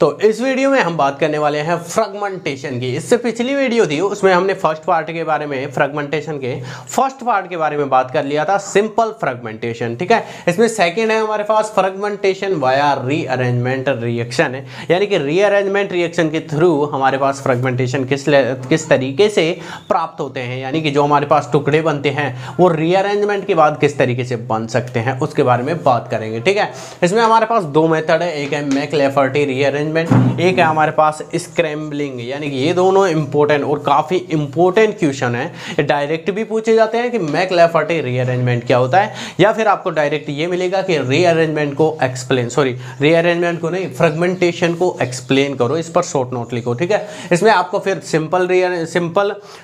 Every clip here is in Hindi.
तो इस वीडियो में हम बात करने वाले हैं फ्रेगमेंटेशन की। इससे पिछली वीडियो थी उसमें हमने फर्स्ट पार्ट के बारे में, फ्रेगमेंटेशन के फर्स्ट पार्ट के बारे में बात कर लिया था, सिंपल फ्रेगमेंटेशन। ठीक है, इसमें सेकंड है हमारे पास फ्रेगमेंटेशन वाया रीअरेंजमेंट रिएक्शन है, यानी कि रीअरेंजमेंट रिएक्शन के थ्रू हमारे पास फ्रेगमेंटेशन किस तरीके से प्राप्त होते हैं, यानी कि जो हमारे पास टुकड़े बनते हैं वो रीअरेंजमेंट के बाद किस तरीके से बन सकते हैं उसके बारे में बात करेंगे। ठीक है, इसमें हमारे पास दो मेथड है, एक है मैकलेफर्टी रीअरेंजमेंट, एक है हमारे पास स्क्रैम्बलिंग, यानी कि ये दोनों इंपॉर्टेंट और काफी इंपॉर्टेंट क्वेश्चन है। ये डायरेक्ट भी पूछे जाते हैं कि मैकलेफर्टी रीअरेंजमेंट क्या होता है, या फिर आपको डायरेक्ट ये मिलेगा कि रीअरेंजमेंट को एक्सप्लेन, रीअरेंजमेंट को नहीं, फ्रेगमेंटेशन को एक्सप्लेन करो, इस पर शॉर्ट नोट लिखो। ठीक है, इसमें आपको फिर सिंपल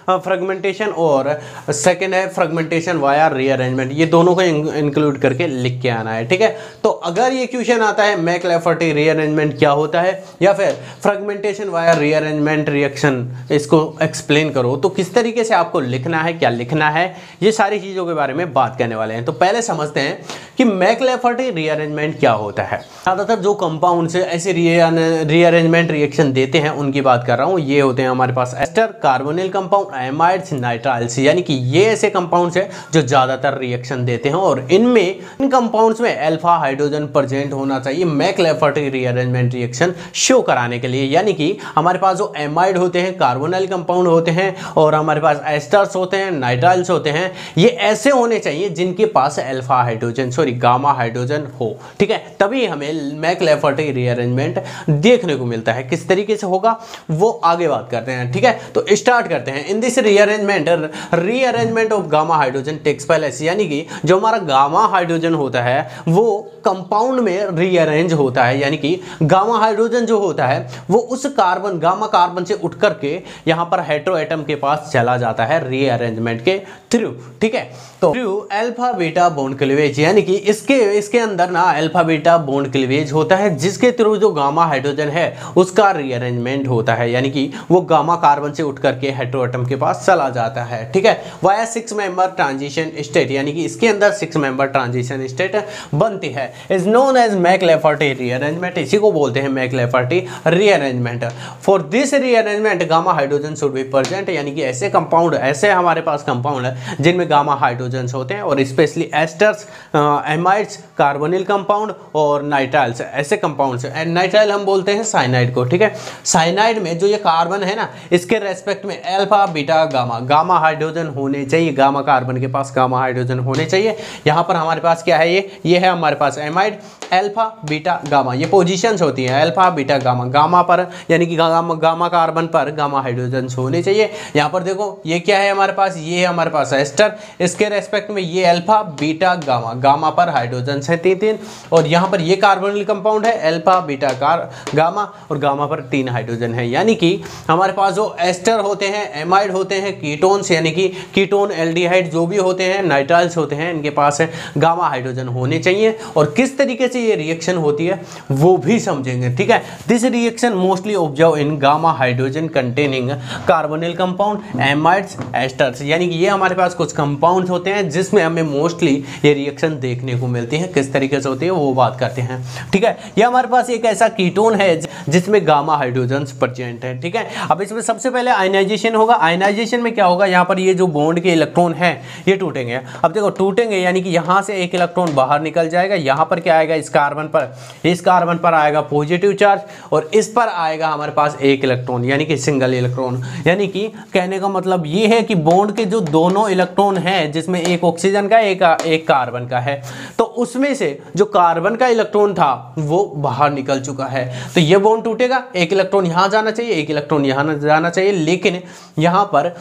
फ्रेगमेंटेशन और सेकेंड है फ्रेगमेंटेशन वाया रीअरेंजमेंट, ये दोनों को इंक्लूड करके लिख के आना है। ठीक है, तो अगर ये क्वेश्चन आता है मैकलेफर्टी रीअरेंजमेंट क्या होता है या फिर फ्रेगमेंटेशन वाया रीअरेंजमेंट रिएक्शन, इसको एक्सप्लेन करो, तो किस तरीके से आपको लिखना है, क्या लिखना है, ये सारी चीजों के बारे में बात करने वाले हैं। तो पहले समझते हैं कि मैकलेफर्टी रीअरेंजमेंट क्या होता है। ज्यादातर जो कंपाउंड से ऐसे रीअरेंजमेंट रिएक्शन देते हैं उनकी बात कर रहा हूं। ये होते हैं हमारे पास ester, carbonyl compound, amides, nitriles, यानी कि ये ऐसे कंपाउंड्स हैं जो ज्यादातर रिएक्शन देते हैं और इन कंपाउंड्स में अल्फा हाइड्रोजन प्रेजेंट होना चाहिए मैकलेफर्टी रीअरेंजमेंट रिएक्शन शो कराने के लिए। यानी कि हमारे पास जो एमाइड होते हैं, कार्बोनिल कंपाउंड होते हैं और हमारे पास एस्टर्स होते हैं, नाइट्राइल्स होते हैं, ये ऐसे होने चाहिए जिनके पास अल्फा हाइड्रोजन गामा हाइड्रोजन हो। ठीक है, तभी हमें मैकलेफर्टी रीअरेंजमेंट देखने को मिलता है। किस तरीके से होगा वो आगे बात करते हैं। ठीक है, तो स्टार्ट करते हैं। In this rearrangement of gamma hydrogen takes place, यानी कि जो हमारा गामा हाइड्रोजन होता है वो कंपाउंड में रीअरेंज होता है, यानी कि गामा हाइड्रोजन जो होता है वो उस गामा कार्बन से उठ करके यहां पर हेटेरो एटम के पास चला जाता है रीअरेंजमेंट के थ्रू। ठीक है, तो through alpha beta bond cleavage, यानी कि इसके अंदर ना अल्फा बीटा बॉन्ड क्लीवेज होता है जिसके थ्रू जो गामा हाइड्रोजन है उसका रीअरेंजमेंट होता है, यानी कि वो गामा कार्बन से उठ करके हेटेरो एटम के पास चला जाता है। ठीक है, वाया 6 मेंबर ट्रांजिशन स्टेट, यानी कि इसके अंदर 6 मेंबर ट्रांजिशन स्टेट बनती है, is known as McLafferty rearrangement, इसी को बोलते हैं McLafferty rearrangement. For this rearrangement gamma hydrogen should be present, यानी कि ऐसे हमारे पास कंपाउंड है जिनमें गामा हाइड्रोजन होते हैं और specially asters, amides, carbonyl compound और नाइट्राइल्स, ऐसे कंपाउंड्स हैं। नाइट्राइल हम बोलते हैं साइनाइड को। ठीक है, साइनाइड में जो ये कार्बन है ना, इसके रेस्पेक्ट में अल्फा बीटा गामा हाइड्रोजन होने चाहिए, गामा कार्बन के पास गामा हाइड्रोजन होने चाहिए। यहाँ पर हमारे पास क्या है, ये है हमारे पास एमाइड, अल्फा बीटा गामा, ये पोजीशंस होती हैं अल्फा बीटा गामा पर, यानी कि गामा कार्बन पर गामा हाइड्रोजन होने चाहिए। यहाँ पर देखो ये क्या है हमारे पास, ये है हमारे पास एस्टर, इसके रेस्पेक्ट में ये अल्फा बीटा गामा पर हाइड्रोजन है 3 और यहाँ पर ये कार्बोनिल कंपाउंड है अल्फा बीटा गामा और गामा पर 3 हाइड्रोजन है। यानी कि हमारे पास जो एस्टर होते हैं, एमाइड होते हैं, कीटोन्स यानी कि कीटोन एल्डिहाइड जो भी होते हैं, नाइट्राइल्स होते हैं, इनके पास गामा हाइड्रोजन होने चाहिए। और किस तरीके से ये रिएक्शन होती है वो भी समझेंगे। ठीक है, this reaction mostly observe in gamma hydrogen containing carbonyl compound, amides, asters, यानी कि ये हमारे पास कुछ कंपाउंड्स होते हैं जिसमें हमें मोस्टली ये रिएक्शन देखने को मिलती है। किस तरीके से होती है वो बात करते हैं। ठीक है, ये हमारे पास एक ऐसा कीटोन है जिसमें गामा हाइड्रोजन प्रेजेंट है। ठीक है, अब इसमें सबसे पहले आयनाइजेशन होगा। आयनाइजेशन में क्या होगा, यहाँ पर ये जो बॉन्ड के इलेक्ट्रॉन है ये टूटेंगे। अब देखो टूटेंगे यानी कि यहाँ से एक इलेक्ट्रॉन बाहर निकल जाएगा, यहाँ पर क्या आएगा, इस कार्बन पर आएगा पॉजिटिव चार्ज और इस पर आएगा हमारे पास एक इलेक्ट्रॉन, यानी कि सिंगल इलेक्ट्रॉन। यानी कि कहने का मतलब ये है कि बॉन्ड के जो दोनों इलेक्ट्रॉन हैं, जिसमें एक ऑक्सीजन का एक कार्बन का है, तो उसमें से जो कार्बन का इलेक्ट्रॉन था वो बाहर निकल चुका है, तो ये बॉन्ड टूटेगा, एक इलेक्ट्रॉन यहाँ जाना चाहिए, एक इलेक्ट्रॉन यहाँ जाना चाहिए। लेकिन यहाँ पर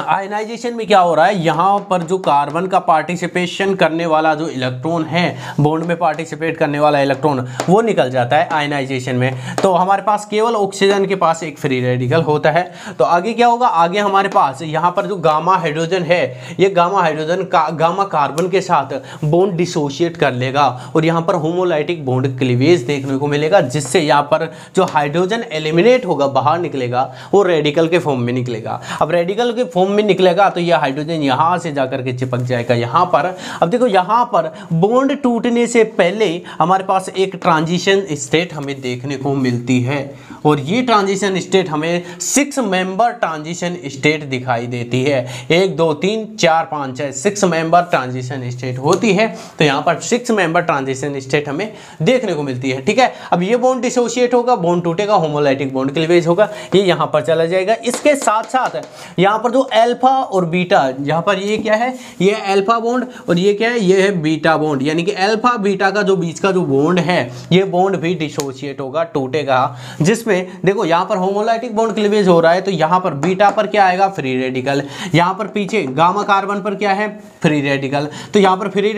आयनाइजेशन में क्या हो रहा है, यहाँ पर जो कार्बन का पार्टिसिपेशन करने वाला जो इलेक्ट्रॉन है, बॉन्ड में पार्टिसिपेट करने वाला इलेक्ट्रॉन, वो निकल जाता है आयनाइजेशन में। तो हमारे पास केवल ऑक्सीजन के पास एक फ्री रेडिकल होता है। तो आगे क्या होगा, आगे हमारे पास यहाँ पर जो गामा हाइड्रोजन है, ये गामा हाइड्रोजन गामा कार्बन के साथ बॉन्ड डिसोशिएट कर लेगा और यहाँ पर होमोलाइटिक बॉन्ड क्लीवेज देखने को मिलेगा, जिससे यहाँ पर जो हाइड्रोजन एलिमिनेट होगा, बाहर निकलेगा, वो रेडिकल के फॉर्म में निकलेगा। अब रेडिकल के फॉर्म में निकलेगा तो ये हाइड्रोजन यहाँ से जाकर के चिपक जाएगा यहाँ पर। अब देखो यहाँ पर बॉन्ड टूटने से पहले हमारे पास एक ट्रांजिशन स्टेट हमें देखने को मिलती है और ये ट्रांजिशन स्टेट हमें 6 मेंबर ट्रांजिशन स्टेट दिखाई देती है। 1 2 3 4 5 6 6 मेंबर ट्रांजिशन स्टेट होती है। तो यहाँ पर 6 मेंबर ट्रांजिशन स्टेट हमें देखने को मिलती है, ठीक है। अब ये बॉन्ड डिसोशिएट होगा, बॉन्ड टूटेगा, होमोलाइटिक बॉन्ड क्लीवेज होगा, ये यहाँ पर चला जाएगा। इसके साथ साथ यहाँ पर जो अल्फा और बीटा, यहाँ पर ये क्या है, ये अल्फा बॉन्ड और ये क्या है, ये है बीटा बॉन्ड, यानी कि अल्फा बीटा का जो बीच का जो बॉन्ड है ये बॉन्ड भी डिसोशिएट होगा, टूटेगा। जिसमें देखो यहाँ पर होमोलाइटिक बॉन्ड क्लीवेज हो रहा है तो यहाँ पर बीटा पर क्या आएगा, फ्री रेडिकल। यहाँ पर पीछे गामा कार्बन पर क्या है, फ्री रेडिकल। तो यहाँ पर फ्री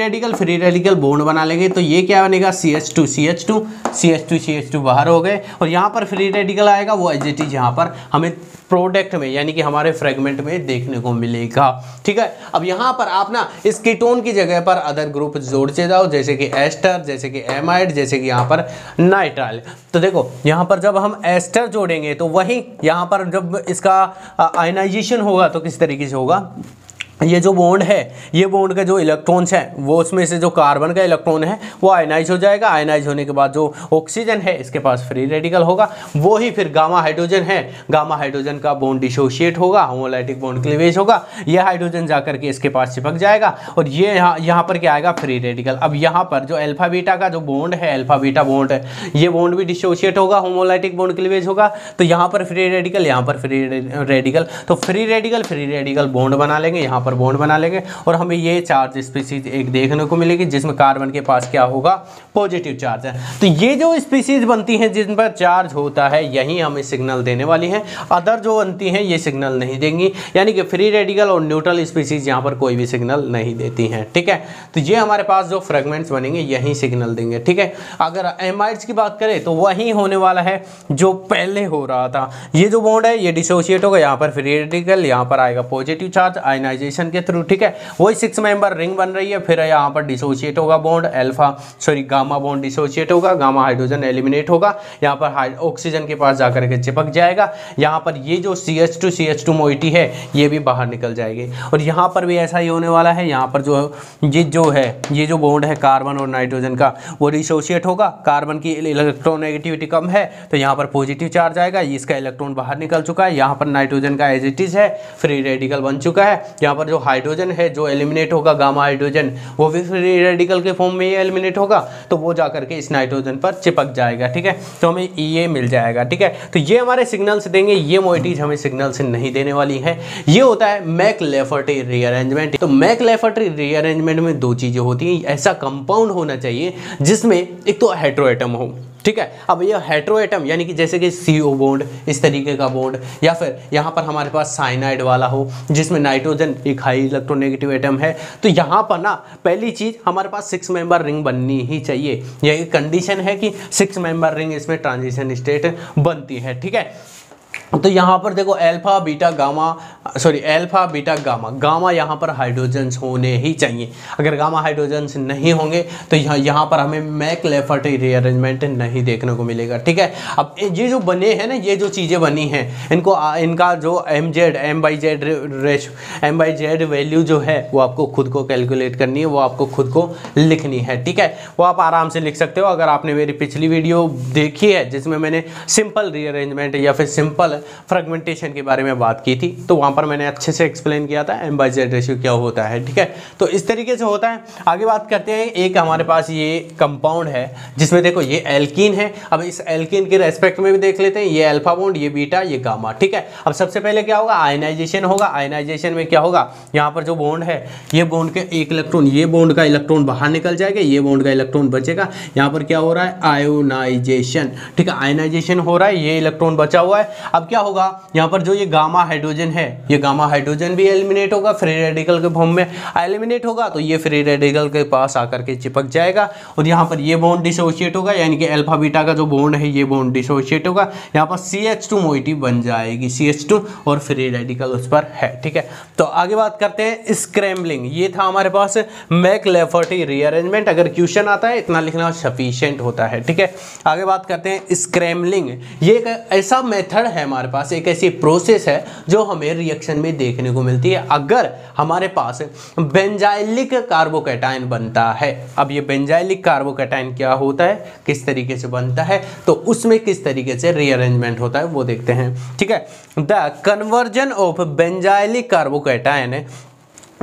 रेडिकल बॉन्ड बना लेंगे तो ये क्या बनेगा, CH2 CH2 CH2 CH2 बाहर हो गए और यहाँ पर फ्री रेडिकल आएगा, वो एज इट इज यहाँ पर हमें प्रोडक्ट में यानी कि हमारे फ्रेगमेंट में देखने को मिलेगा, ठीक है। अब यहाँ पर आप ना इस कीटोन की जगह पर अदर ग्रुप जोड़ते जाओ, जैसे कि एस्टर, जैसे कि एमाइड, जैसे कि यहाँ पर नाइट्राइल। तो देखो यहाँ पर जब हम एस्टर जोड़ेंगे तो वही यहाँ पर जब इसका आयनाइजेशन होगा तो किस तरीके से होगा, ये जो बॉन्ड है, ये बॉन्ड का जो इलेक्ट्रॉन्स है वो उसमें से जो कार्बन का इलेक्ट्रॉन है वो आयनाइज हो जाएगा। आयनाइज होने के बाद जो ऑक्सीजन है इसके पास फ्री रेडिकल होगा, वो ही फिर गामा हाइड्रोजन है, गामा हाइड्रोजन का बॉन्ड डिसोशिएट होगा, होमोलाइटिक बॉन्ड क्लीवेज होगा, ये हाइड्रोजन जाकर के इसके पास चिपक जाएगा और ये यहाँ पर क्या आएगा, फ्री रेडिकल। अब यहाँ पर जो अल्फा बीटा का जो बॉन्ड है, अल्फा बीटा बॉन्ड है, ये बॉन्ड भी डिसोशिएट होगा, होमोलाइटिक बॉन्ड क्लीवेज होगा। तो यहाँ पर फ्री रेडिकल, यहाँ पर फ्री रेडिकल, तो फ्री रेडिकल बॉन्ड बना लेंगे, यहाँ पर बॉन्ड बना लेंगे और हमें ये चार्ज स्पीसीज एक देखने को मिलेगी जिसमें कार्बन के पास क्या होगा, पॉजिटिव चार्ज है। तो ये जो स्पीसीज बनती हैं जिन पर चार्ज होता है यही हमें सिग्नल देने वाली हैं, अदर जो बनती हैं ये सिग्नल नहीं देंगी, यानी कि फ्री रेडिकल और न्यूट्रल स्पीसीज यहाँ पर कोई भी सिग्नल नहीं देती हैं, ठीक है। तो ये हमारे पास जो फ्रेगमेंट्स बनेंगे यही सिग्नल देंगे, ठीक है। अगर एमाइड्स की बात करें तो वही होने वाला है जो पहले हो रहा था। ये जो बॉन्ड है ये डिसोशिएट होगा, यहाँ पर फ्री रेडिकल, यहाँ पर आएगा पॉजिटिव चार्ज आयनाइजेशन के थ्रू, ठीक है। वही 6 मेंबर रिंग बन रही है, फिर यहाँ पर डिसोशिएट होगा बॉन्ड, गामा बॉन्ड डिसोशिएट होगा, गामा हाइड्रोजन एलिमिनेट होगा, यहाँ पर ऑक्सीजन के पास जाकर के चिपक जाएगा। यहाँ पर ये जो CH2 मोइटी है ये भी बाहर निकल जाएगी और यहाँ पर भी ऐसा ही होने वाला है। यहाँ पर ये जो बॉन्ड है कार्बन और नाइट्रोजन का वो डिसोशिएट होगा, कार्बन की इलेक्ट्रोनेगेटिविटी कम है तो यहाँ पर पॉजिटिव चार्ज आएगा, इसका इलेक्ट्रॉन बाहर निकल चुका है। यहाँ पर नाइट्रोजन का एज इट इज है, फ्री रेडिकल बन चुका है। यहाँ पर जो हाइड्रोजन है जो एलिमिनेट होगा, गामा हाइड्रोजन, वो भी फ्री रेडिकल के फॉर्म में ये एलिमिनेट होगा तो वो जाकर के इस नाइट्रोजन पर चिपक जाएगा, ठीक है। तो हमें ये मिल जाएगा, ठीक है। तो ये हमारे सिग्नल्स देंगे, ये मोइटीज हमें सिग्नल्स नहीं देने वाली है। ये होता है मैक-लेफर्टी रीअरेंजमेंट। तो मैक-लेफर्टी रीअरेंजमेंट में 2 चीजें होती हैं, ऐसा कंपाउंड होना चाहिए जिसमें एक तो हेटेरोएटम हो, ठीक है। अब ये हेटेरोएटम यानी कि जैसे कि CO बॉन्ड, इस तरीके का बॉन्ड, या फिर यहाँ पर हमारे पास साइनाइड वाला हो जिसमें नाइट्रोजन एक हाई इलेक्ट्रोनेगेटिव एटम है। तो यहाँ पर ना पहली चीज़ हमारे पास 6 मेंबर रिंग बननी ही चाहिए, यही कंडीशन है कि 6 मेंबर रिंग इसमें ट्रांजिशन स्टेट बनती है, ठीक है। तो यहाँ पर देखो अल्फा बीटा गामा यहाँ पर हाइड्रोजन्स होने ही चाहिए। अगर गामा हाइड्रोजन्स नहीं होंगे तो यहाँ पर हमें मैक-लेफर्टी रीअरेंजमेंट नहीं देखने को मिलेगा, ठीक है। अब ये जो बने हैं ना, ये जो चीज़ें बनी हैं इनका जो MZ वैल्यू जो है वो आपको खुद को कैलकुलेट करनी है, वो आपको खुद को लिखनी है, ठीक है। वो आप आराम से लिख सकते हो। अगर आपने मेरी पिछली वीडियो देखी है जिसमें मैंने सिंपल रीअरेंजमेंट या फिर सिंपल फ्रेगमेंटेशन के बारे में बात की थी तो वहां पर मैंने अच्छे से एक्सप्लेन किया था M/Z रेशियो क्या होता है, ठीक है। तो इस तरीके से होता है। आगे बात करते हैं, एक हमारे पास ये कंपाउंड है जिसमें देखो ये एल्कीन है। अब इस एल्कीन के रेस्पेक्ट में भी देख लेते हैं, ये अल्फा बॉन्ड, ये बीटा, ये गामा, ठीक है। अब सबसे पहले क्या होगा, आयनाइजेशन होगा। आयनाइजेशन में क्या होगा, यहाँ पर जो बॉन्ड है ये बॉन्ड के एक इलेक्ट्रॉन, ये बॉन्ड का इलेक्ट्रॉन बाहर निकल जाएगा, ये बॉन्ड का इलेक्ट्रॉन बचेगा। यहाँ पर क्या हो रहा है, आयोनाइजेशन, ठीक है, आयनाइजेशन हो रहा है, ये इलेक्ट्रॉन बचा हुआ है। अब क्या होगा, यहाँ पर जो ये गामा हाइड्रोजन है, ये गामा हाइड्रोजन भी एलिमिनेट होगा, फ्री रेडिकल के फॉर्म में एलिमिनेट होगा, तो ये फ्री रेडिकल के पास आकर के चिपक जाएगा और यहाँ पर ये बॉन्ड डिसोशिएट होगा, यानी कि अल्फा बीटा का जो बॉन्ड है ये बॉन्ड डिसोशिएट होगा। यहाँ पर CH2 मोइटी बन जाएगी, CH2 और फ्री रेडिकल उस पर है, ठीक है। तो आगे बात करते हैं स्क्रैम्बलिंग। ये था हमारे पास मैक-लेफर्टी रीअरेंजमेंट। अगर क्वेश्चन आता है इतना लिखना सफिशिएंट होता है, ठीक है। आगे बात करते हैं स्क्रैम्बलिंग। ये एक ऐसा मेथड है है हमारे पास, एक ऐसी प्रोसेस है जो हमें रिएक्शन में देखने को मिलती है अगर हमारे पास बेंजाइलिक कार्बोकैटायन बनता है। अब ये बेंजाइलिक कार्बोकैटायन क्या होता है, किस तरीके से बनता है, तो उसमें किस तरीके से रीअरेंजमेंट होता है वो देखते हैं। ठीक है, the conversion of benzylic carbocation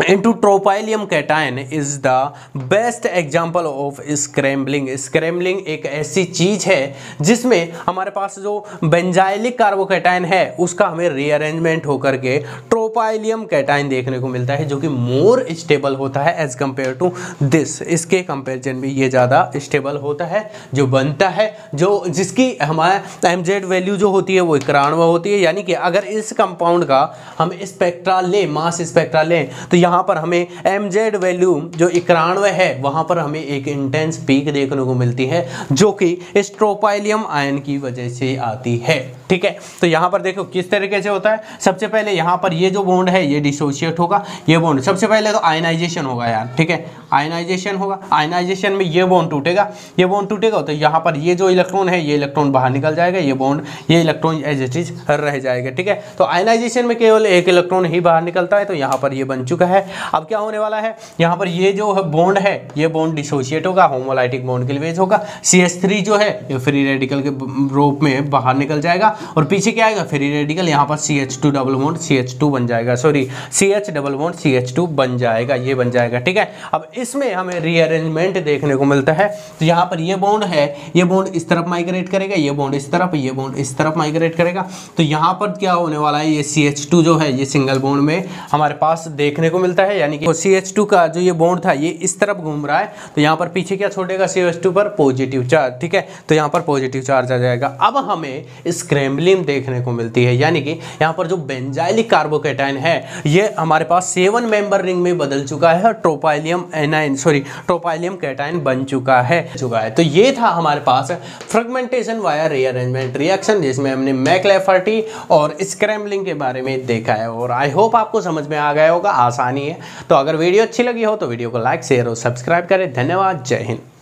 into tropylium cation is the best example of scrambling। Scrambling एक ऐसी चीज है जिसमें हमारे पास जो बेंजाइलिक कार्बोकैटायन है उसका हमें रीअरेंजमेंट होकर के ट्रोपाइलियम कैटायन देखने को मिलता है, जो कि मोर स्टेबल होता है एज कंपेयर टू दिस। इसके कंपेरिजन में ये ज़्यादा स्टेबल होता है जो बनता है, जो जिसकी हमारा mz वैल्यू जो होती है वो 91 होती है। यानी कि अगर इस कंपाउंड का हम स्पेक्ट्रा लें, मास स्पेक्ट्रा लें, तो यहाँ पर हमें mz वैल्यू जो 91 है वहाँ पर हमें एक इंटेंस पीक देखने को मिलती है जो कि इस ट्रोपाइलियम आयन की वजह से आती है। ठीक है, तो यहाँ पर देखो किस तरीके से होता है। सबसे पहले यहाँ पर ये जो बॉन्ड है ये डिसोशिएट होगा, ये बॉन्ड सबसे पहले तो आयनाइजेशन होगा यार। ठीक है, आयनाइजेशन होगा, आयनाइजेशन में ये बॉन्ड टूटेगा, ये बॉन्ड टूटेगा तो यहाँ पर ये जो इलेक्ट्रॉन है ये इलेक्ट्रॉन बाहर निकल जाएगा, ये बॉन्ड ये इलेक्ट्रॉन एज इट इज रह जाएगा। ठीक है, तो आयनाइजेशन में केवल एक इलेक्ट्रॉन ही बाहर निकलता है, तो यहाँ पर ये बन चुका है। अब क्या होने वाला है, यहाँ पर ये जो बॉन्ड है ये बॉन्ड डिसोशिएट होगा, होमोलाइटिक बॉन्ड के लिए होगा। CH3 जो है ये फ्री रेडिकल के रूप में बाहर निकल जाएगा और पीछे क्या आएगा, फ्री रेडिकल, यहाँ पर CH2 डबल बॉन्ड CH2 बन जाएगा, sorry CH double bond CH2 बन जाएगा, ये बन जाएगा। ठीक है, अब इसमें हमें रीअरेंजमेंट देखने को मिलता है। तो यहाँ पर ये बॉन्ड है, ये बॉन्ड इस तरफ माइग्रेट करेगा, ये बॉन्ड इस तरफ, ये बॉन्ड इस तरफ माइग्रेट करेगा। तो यहाँ पर क्या होने वाला है, ये CH2 जो है ये सिंगल बॉन्ड में हमारे पास देखने को मिलता है। यानी कि CH2 का जो ये बॉन्ड था ये इस तरफ घूम रहा है, तो यहाँ पर पीछे क्या छोड़ेगा, CH2 पर पॉजिटिव चार्ज। ठीक है, तो यहाँ पर पॉजिटिव चार्ज आ जाएगा। अब हमें स्क्रैम्बलिंग देखने को मिलती है, यानी कि यहाँ पर जो बेंजाइलिक कार्बोकैटायन है ये हमारे पास 7 मेंबर रिंग में बदल चुका है, ट्रोपाइलियम एनाइन सॉरी ट्रोपाइलियम कैटायन बन चुका है। तो ये था हमारे पास फ्रेगमेंटेशन वाया रीअरेंजमेंट रिएक्शन, जिसमें हमने मैक्लैफर्टी और स्क्रैम्बलिंग के बारे में देखा है। और आई होप आपको समझ में आ गया होगा, आसानी है। तो अगर वीडियो अच्छी लगी हो तो वीडियो को लाइक शेयर और सब्सक्राइब करें। धन्यवाद, जय हिंद।